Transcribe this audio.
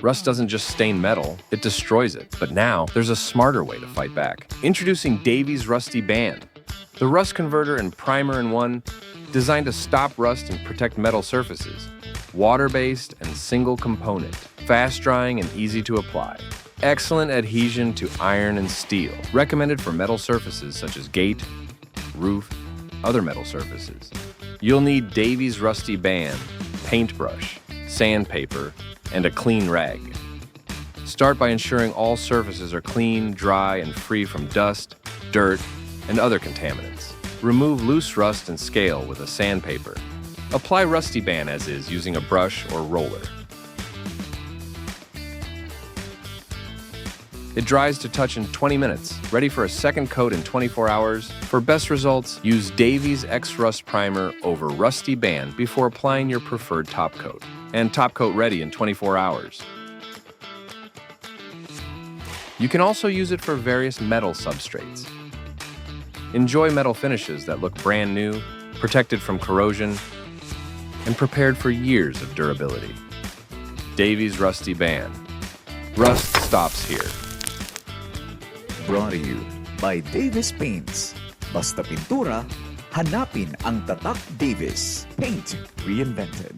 Rust doesn't just stain metal, it destroys it. But now, there's a smarter way to fight back. Introducing Davies Rusty Ban, the rust converter and primer in one, designed to stop rust and protect metal surfaces. Water-based and single component, fast-drying and easy to apply. Excellent adhesion to iron and steel, recommended for metal surfaces such as gate, roof, other metal surfaces. You'll need Davies Rusty Ban, paintbrush, sandpaper, and a clean rag. Start by ensuring all surfaces are clean, dry, and free from dust, dirt, and other contaminants. Remove loose rust and scale with a sandpaper. Apply Rusty Ban as is using a brush or roller. It dries to touch in 20 minutes, ready for a second coat in 24 hours. For best results, use Davies XR Rust Primer over Rusty Ban before applying your preferred top coat. And top coat ready in 24 hours. You can also use it for various metal substrates. Enjoy metal finishes that look brand new, protected from corrosion, and prepared for years of durability. Davies Rusty Ban. Rust stops here. Brought to you by Davies Paints. Basta pintura, hanapin ang tatak Davies. Paint reinvented.